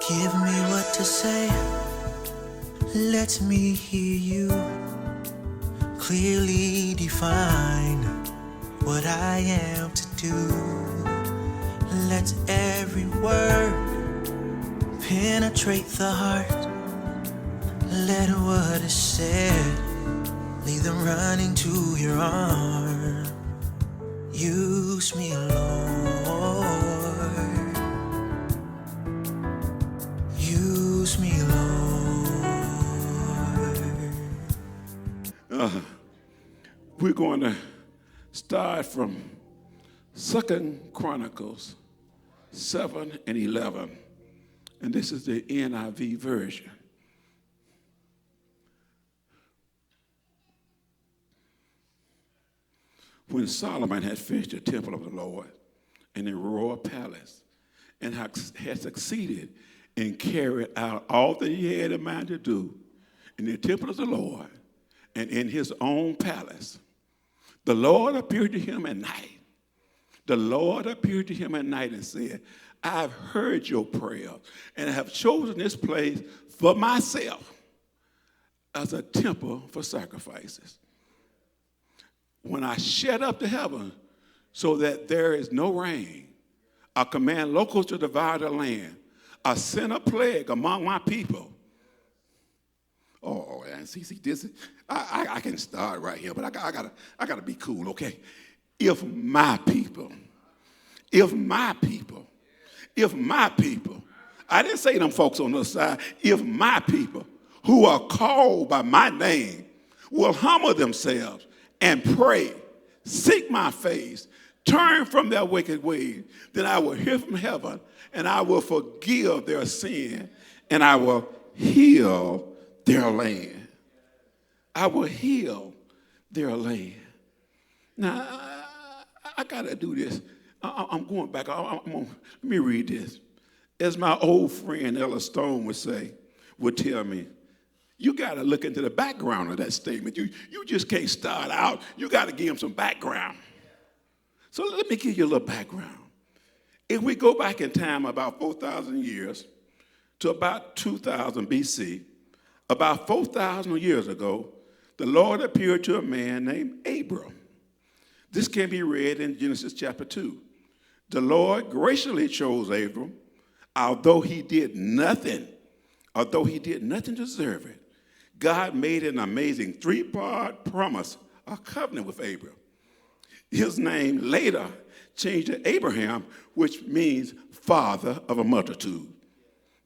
Give me what to say, let me hear you clearly define what I am to do. Let every word penetrate the heart. Let what is said lead them running to your arm. Use me, Lord. Use me, Lord. We're going to start from 2 Chronicles 7 and 11. And this is the NIV version. When Solomon had finished the temple of the Lord and the royal palace, and had succeeded in carrying out all that he had in mind to do in the temple of the Lord and in his own palace, the Lord appeared to him at night. The Lord appeared to him at night and said, I've heard your prayer and have chosen this place for myself as a temple for sacrifices. When I shut up the heaven so that there is no rain, I command locusts to devour the land, I send a plague among my people. Oh, and see, this I can start right here, but I gotta be cool, okay? If my people, I didn't say them folks on the side, if my people who are called by my name will humble themselves and pray, seek my face, turn from their wicked ways, then I will hear from heaven and I will forgive their sin and I will heal their land. I will heal their land. Now, I got to do this. I'm going back. Let me read this. As my old friend Ella Stone would tell me, you got to look into the background of that statement. You just can't start out. You got to give them some background. So let me give you a little background. If we go back in time about 4,000 years to about 2000 BC, about 4,000 years ago, the Lord appeared to a man named Abram. This can be read in Genesis chapter 2. The Lord graciously chose Abram, although he did nothing to deserve it. God made an amazing three-part promise, a covenant with Abram. His name later changed to Abraham, which means father of a multitude.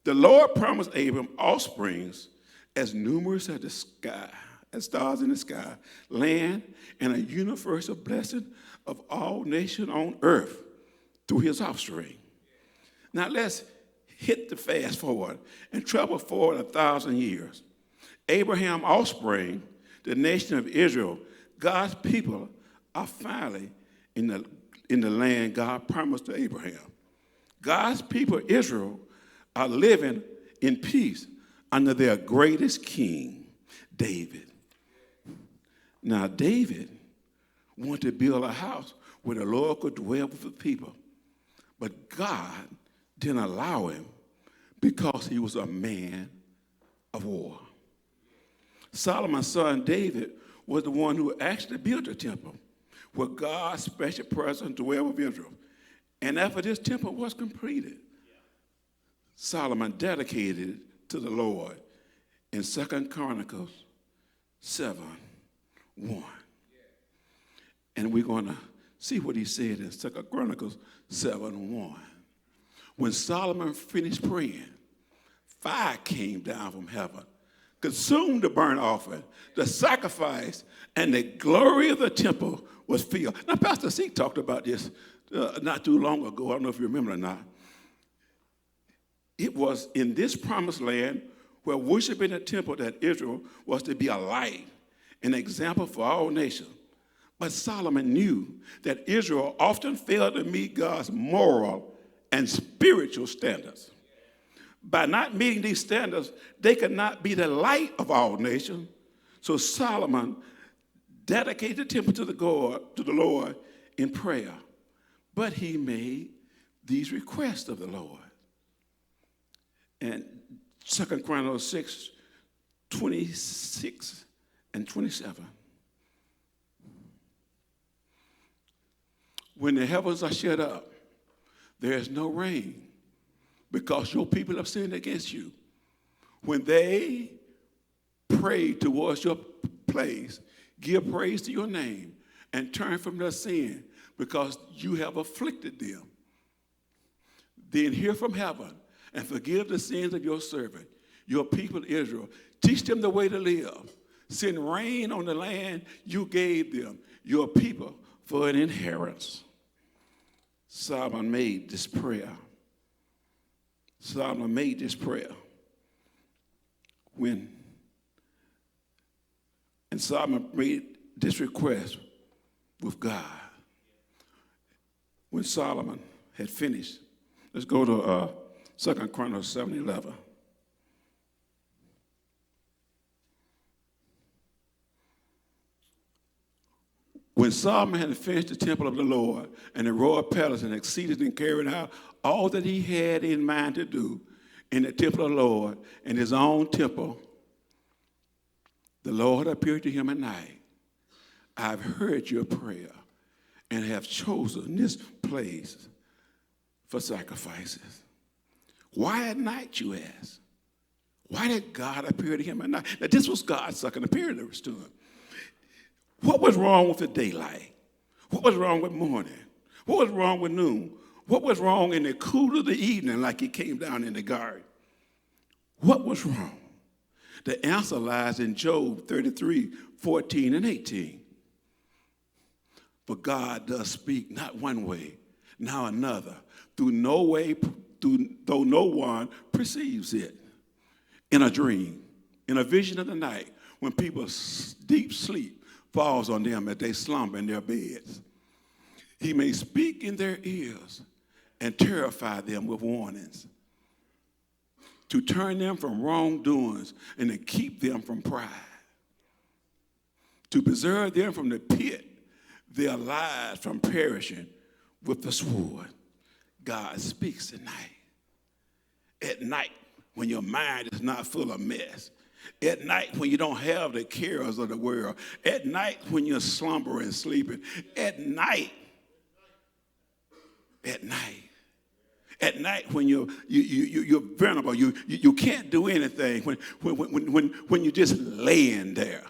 The Lord promised Abram offsprings as numerous as the sky, as stars in the sky, land, and a universal blessing of all nations on earth through his offspring. Now let's hit the fast forward and travel forward 1,000 years. Abraham's offspring, the nation of Israel, God's people, are finally in the land God promised to Abraham. God's people, Israel, are living in peace under their greatest king, David. Now, David wanted to build a house where the Lord could dwell with the people, but God didn't allow him because he was a man of war. Solomon's son David was the one who actually built the temple where God's special presence dwelled with Israel. And after this temple was completed, Solomon dedicated it to the Lord in 2 Chronicles 7:1. And we're going to see what he said in 2 Chronicles 7:1. When Solomon finished praying, fire came down from heaven, consumed the burnt offering, the sacrifice, and the glory of the temple was filled. Now, Pastor C talked about this not too long ago. I don't know if you remember or not. It was in this promised land where worshiping the temple that Israel was to be a light, an example for all nations. But Solomon knew that Israel often failed to meet God's moral and spiritual standards. By not meeting these standards, they could not be the light of all nations. So Solomon dedicated the temple to the Lord in prayer. But he made these requests of the Lord. And 2 Chronicles 6, 26 and 27. When the heavens are shut up, there is no rain because your people have sinned against you. When they pray towards your place, give praise to your name and turn from their sin because you have afflicted them. Then hear from heaven and forgive the sins of your servant, your people Israel. Teach them the way to live. Send rain on the land you gave them, your people, for an inheritance. Solomon made this prayer. Solomon made this prayer and Solomon made this request with God. When Solomon had finished, let's go to 2 Chronicles 7:11. When Solomon had finished the temple of the Lord and the royal palace and exceeded and carried out all that he had in mind to do in the temple of the Lord and his own temple, the Lord appeared to him at night. I've heard your prayer and have chosen this place for sacrifices. Why at night, you ask? Why did God appear to him at night? Now, this was God's second appearance to him. What was wrong with the daylight? What was wrong with morning? What was wrong with noon? What was wrong in the cool of the evening like he came down in the garden? What was wrong? The answer lies in Job 33, 14 and 18. For God does speak not one way, now another, though no one perceives it. In a dream, in a vision of the night, when people's deep sleep falls on them as they slumber in their beds. He may speak in their ears and terrify them with warnings, to turn them from wrongdoings and to keep them from pride, to preserve them from the pit, their lives from perishing with the sword. God speaks at night. At night, when your mind is not full of mess. At night, when you don't have the cares of the world. At night, when you're slumbering, sleeping. At night, when you're vulnerable, you can't do anything. When you're just laying there.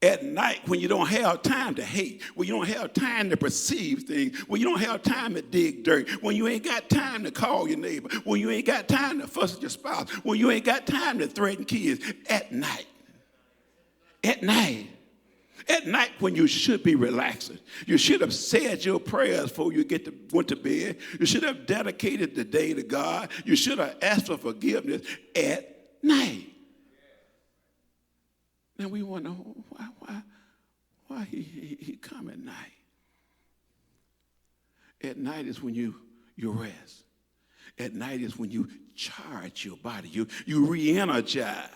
At night, when you don't have time to hate, when you don't have time to perceive things, when you don't have time to dig dirt, when you ain't got time to call your neighbor, when you ain't got time to fuss at your spouse, when you ain't got time to threaten kids. At night, when you should be relaxing, you should have said your prayers before you went to bed. You should have dedicated the day to God. You should have asked for forgiveness at night. Now we wonder why he come at night. At night is when you rest. At night is when you charge your body. You re-energize.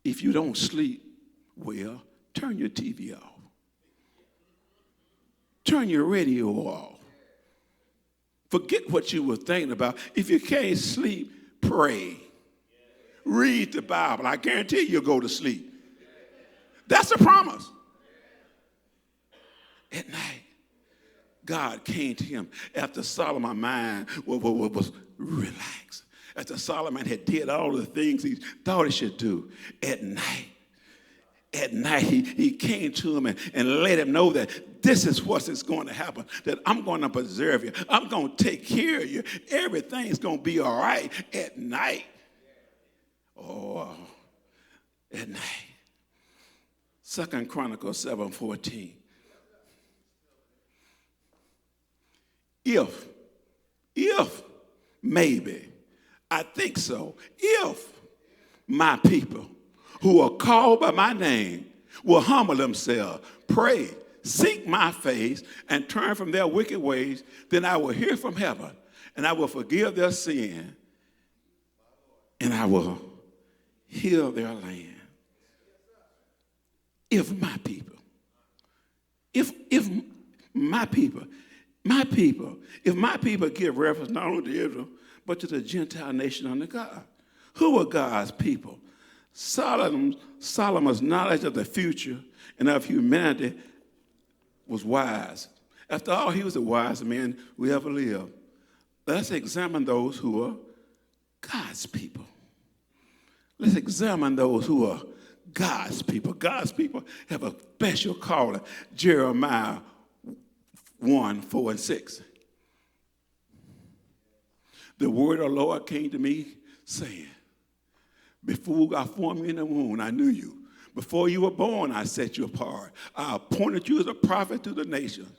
If you don't sleep well, turn your TV off. Turn your radio off. Forget what you were thinking about. If you can't sleep, pray. Read the Bible. I guarantee you'll go to sleep. That's a promise. At night, God came to him after Solomon's mind was relaxed. After Solomon had did all the things he thought he should do. At night, he came to him and let him know that this is what's going to happen, that I'm going to preserve you. I'm going to take care of you. Everything's going to be all right at night. Oh, at night. 2 Chronicles 7:14. If, maybe, I think so, if my people who are called by my name will humble themselves, pray, seek my face, and turn from their wicked ways, then I will hear from heaven, and I will forgive their sin, and I will heal their land. If my people, My people, if my people give reference not only to Israel, but to the Gentile nation under God. Who were God's people? Solomon's knowledge of the future and of humanity was wise. After all, he was the wisest man who ever lived. Let's examine those who are God's people. Let's examine those who are God's people. God's people have a special calling. Jeremiah 1, 4, and 6. The word of the Lord came to me saying, before I formed you in the womb, I knew you. Before you were born, I set you apart. I appointed you as a prophet to the nations.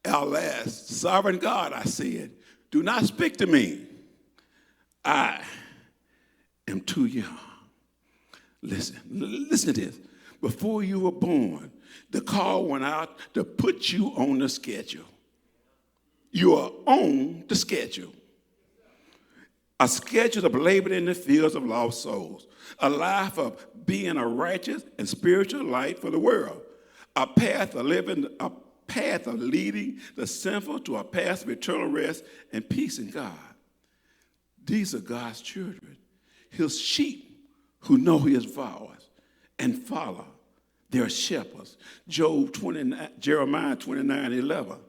Our last, sovereign God, I said, do not speak to me. I am too young. Listen to this. Before you were born, the call went out to put you on the schedule. You are on the schedule. A schedule of labor in the fields of lost souls. A life of being a righteous and spiritual light for the world. A path of leading the sinful to a path of eternal rest and peace in God. These are God's children, his sheep who know his voice and follow their shepherds. Jeremiah 29:11.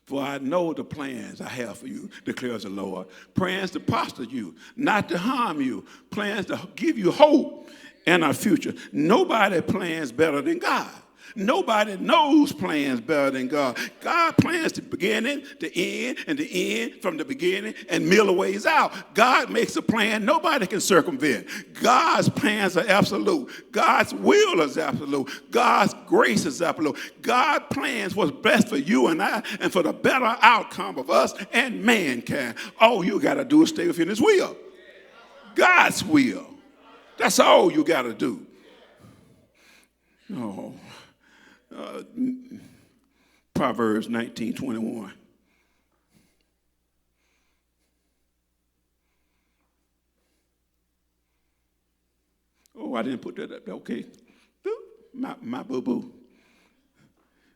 For I know the plans I have for you, declares the Lord. Plans to prosper you, not to harm you. Plans to give you hope and a future. Nobody plans better than God. Nobody knows plans better than God. God plans the beginning, the end, and the end from the beginning and middle ways out. God makes a plan nobody can circumvent. God's plans are absolute. God's will is absolute. God's grace is absolute. God plans what's best for you and I and for the better outcome of us and mankind. All you got to do is stay within his will. God's will. That's all you got to do. Oh. Proverbs 19:21. Oh, I didn't put that up. Okay. My boo-boo.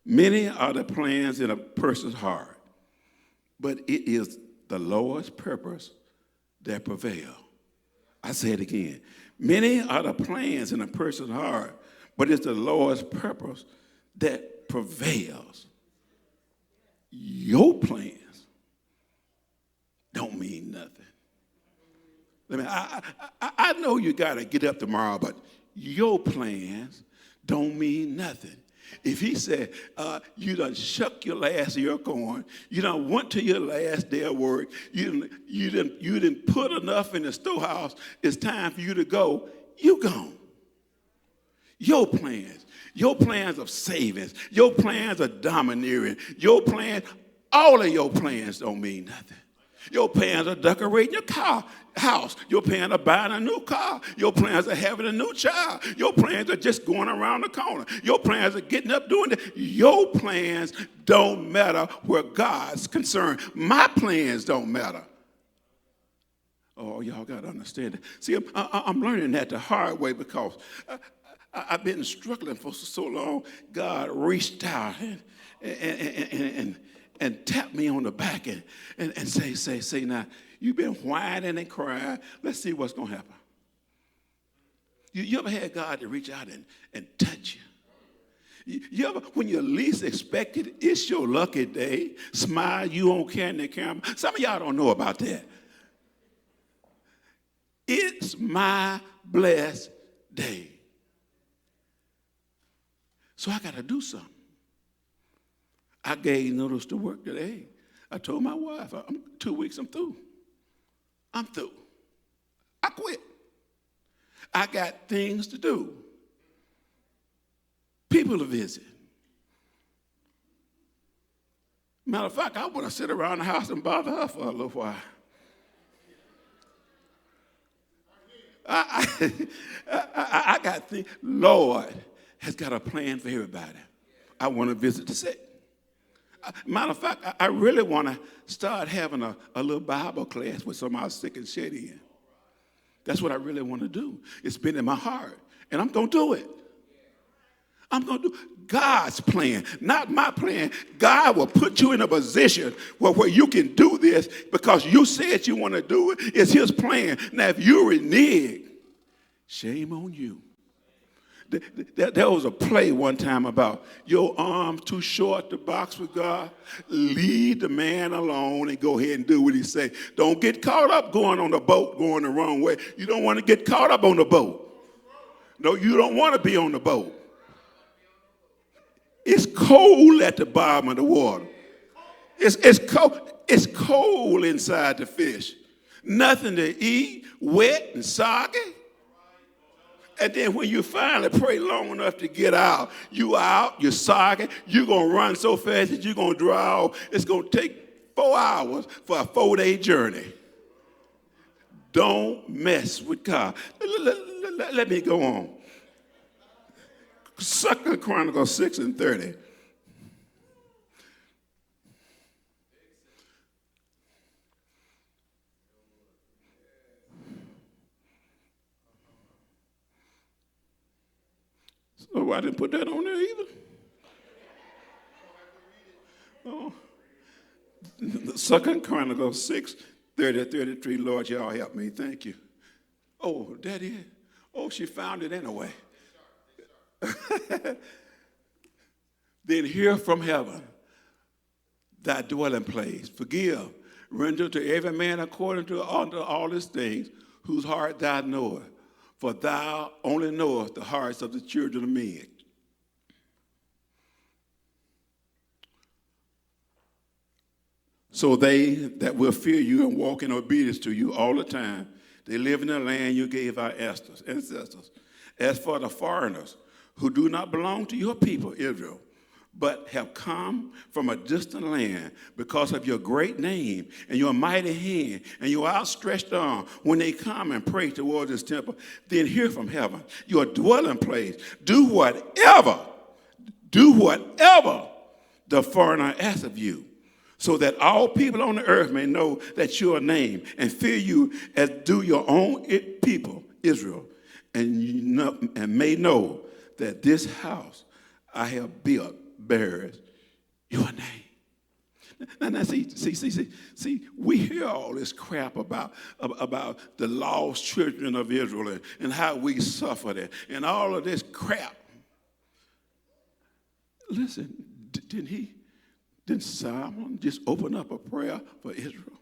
Many are the plans in a person's heart, but it is the Lord's purpose that prevail. I say it again. Many are the plans in a person's heart, but it's the Lord's purpose that prevails. Your plans don't mean nothing. I know you got to get up tomorrow, but your plans don't mean nothing. If he said, you done shuck your last year of corn, you done went to your last day of work, you didn't put enough in the storehouse, it's time for you to go, you gone. Your plans of savings, your plans of domineering, all of your plans don't mean nothing. Your plans are decorating your house. Your plans are buying a new car. Your plans are having a new child. Your plans are just going around the corner. Your plans are getting up doing that. Your plans don't matter where God's concerned. My plans don't matter. Oh, y'all got to understand it. See, I'm learning that the hard way because I've been struggling for so long. God reached out and tapped me on the back and say, now, you've been whining and crying. Let's see what's going to happen. You ever had God to reach out and touch you? You ever, when you least expect it, it's your lucky day. Smile, you on camera. Some of y'all don't know about that. It's my blessed day. So I got to do something. I gave notice to work today. I told my wife, 2 weeks, I'm through. I'm through. I quit. I got things to do. People to visit. Matter of fact, I want to sit around the house and bother her for a little while. I got things. Lord has got a plan for everybody. I want to visit the sick. Matter of fact, I really want to start having a little Bible class with some of our sick and shed in. That's what I really want to do. It's been in my heart, and I'm going to do it. I'm going to do God's plan, not my plan. God will put you in a position where you can do this because you said you want to do it. It's his plan. Now, if you renege, shame on you. There was a play one time about your arms too short to box with God. Leave the man alone and go ahead and do what he say. Don't get caught up going on the boat going the wrong way. You don't want to get caught up on the boat. No, you don't want to be on the boat. It's cold at the bottom of the water. It's cold. It's cold inside the fish. Nothing to eat, wet and soggy. And then when you finally pray long enough to get out, you're soggy, you're going to run so fast that you're going to drown. It's going to take 4 hours for a 4-day journey. Don't mess with God. Let me go on. 2 Chronicles 6:30. Oh, I didn't put that on there either. Oh. 2 Chronicles 6:30-33. Lord, y'all help me. Thank you. Oh, that is. Oh, she found it anyway. Then hear from heaven, thy dwelling place. Forgive, render to every man according to all his things, whose heart thou knowest. For thou only knowest the hearts of the children of men. So they that will fear you and walk in obedience to you all the time, they live in the land you gave our ancestors. As for the foreigners who do not belong to your people, Israel, but have come from a distant land because of your great name and your mighty hand and your outstretched arm, when they come and pray towards this temple, then hear from heaven, your dwelling place. Do whatever the foreigner asks of you, so that all people on the earth may know that you are named and fear you as do your own people, Israel, and may know that this house I have built bears your name. Now, see, we hear all this crap about the lost children of Israel and how we suffered it and all of this crap. Listen, didn't Solomon just open up a prayer for Israel?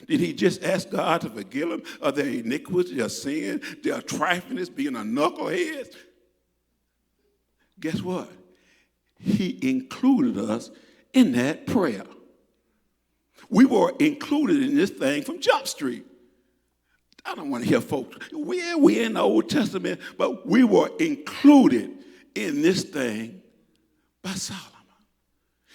Did he just ask God to forgive them of their iniquity, their sin, their triflingness, being a knucklehead? Guess what? He included us in that prayer. We were included in this thing from Jump Street. I don't want to hear folks, we're in the Old Testament, but we were included in this thing by Solomon.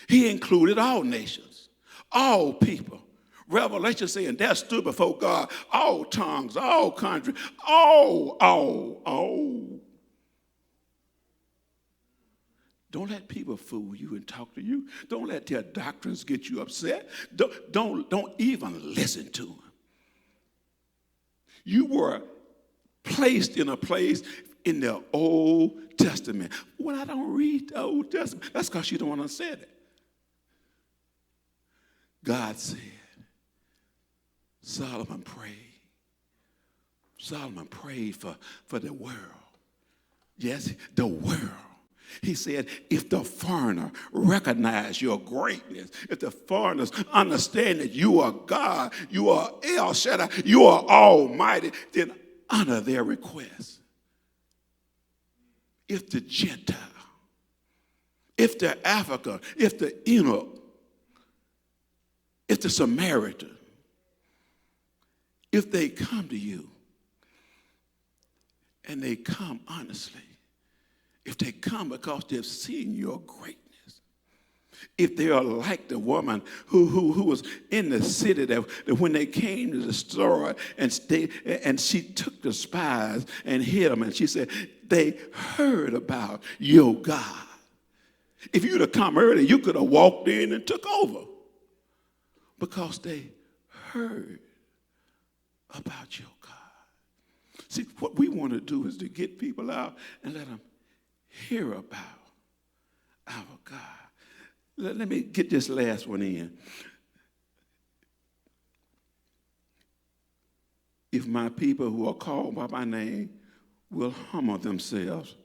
He included all nations, all people. Revelation saying that stood before God, all tongues, all countries, all. Don't let people fool you and talk to you. Don't let their doctrines get you upset. Don't even listen to them. You were placed in a place in the Old Testament. When I don't read the Old Testament, that's because you don't understand it. God said, Solomon prayed. Solomon prayed for the world. Yes, the world. He said, if the foreigner recognize your greatness, if the foreigners understand that you are God, you are El Shaddai, you are almighty, then honor their request. If the Gentile, if the African, if the Enoch, if the Samaritan, if they come to you and they come honestly, if they come because they've seen your greatness, if they are like the woman who was in the city that when they came to destroy and she took the spies and hid them, and she said, they heard about your God. If you'd have come early, you could have walked in and took over because they heard about your God. See, what we want to do is to get people out and let them hear about Our God. Let me get this last one in. If my people who are called by my name will humble themselves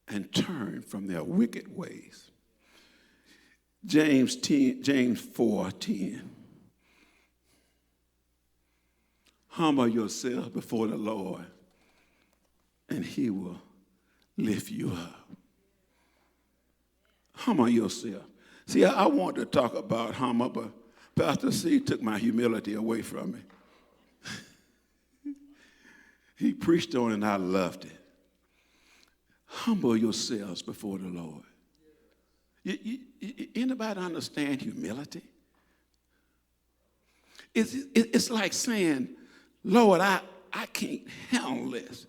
and turn from their wicked ways. James 4:10. Humble yourself before the Lord, and he will lift you up. Humble yourself. See, I want to talk about humble, but Pastor C took my humility away from me. He preached on it, and I loved it. Humble yourselves before the Lord. Anybody understand humility? It's like saying, Lord, I can't handle this.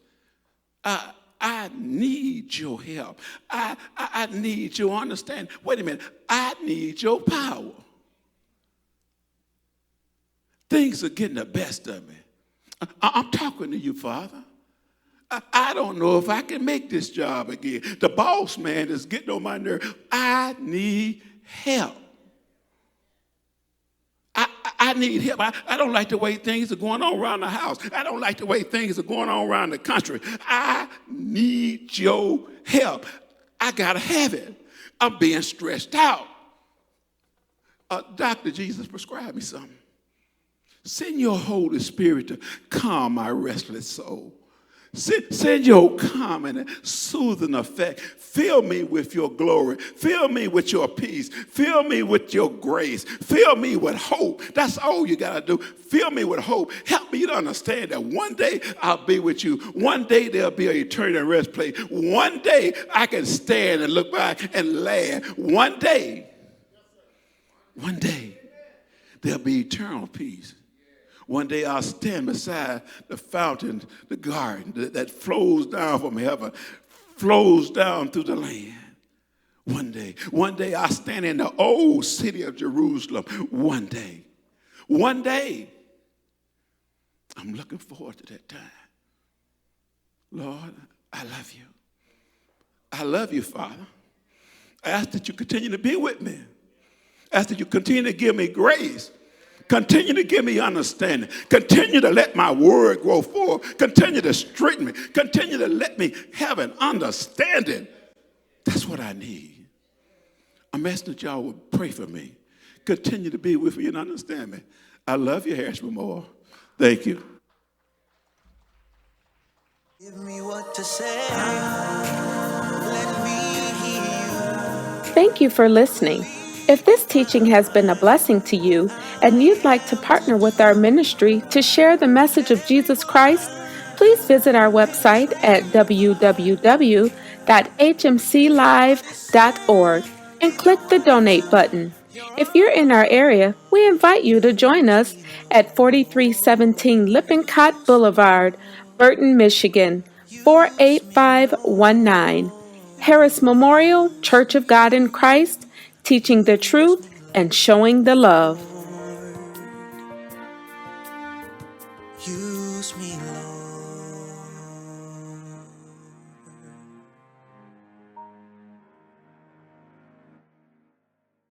I need your help. I need your understanding. Wait a minute. I need your power. Things are getting the best of me. I'm talking to you, Father. I don't know if I can make this job again. The boss man is getting on my nerve. I need help. I need help. I don't like the way things are going on around the house. I don't like the way things are going on around the country. I need your help. I got to have it. I'm being stressed out. Dr. Jesus prescribed me something. Send your Holy Spirit to calm my restless soul. Send your calming and soothing effect. Fill me with your glory. Fill me with your peace. Fill me with your grace. Fill me with hope. That's all you got to do. Fill me with hope. Help me to understand that one day I'll be with you. One day there'll be an eternal rest place. One day I can stand and look back and laugh. One day there'll be eternal peace. One day I'll stand beside the fountain, the garden that flows down from heaven, flows down through the land. One day I'll stand in the old city of Jerusalem. One day, I'm looking forward to that time. Lord, I love you. I love you, Father. I ask that you continue to be with me. I ask that you continue to give me grace. Continue to give me understanding. Continue to let my word grow forth. Continue to straighten me. Continue to let me have an understanding. That's what I need. I'm asking that y'all would pray for me. Continue to be with me and understand me. I love you, Harris Memorial. Thank you. Give me what to say. Let me hear you. Thank you for listening. If this teaching has been a blessing to you and you'd like to partner with our ministry to share the message of Jesus Christ, please visit our website at www.hmclive.org and click the donate button. If you're in our area, we invite you to join us at 4317 Lippincott Boulevard, Burton, Michigan, 48519. Harris Memorial Church of God in Christ, teaching the truth and showing the love. Use me, Lord.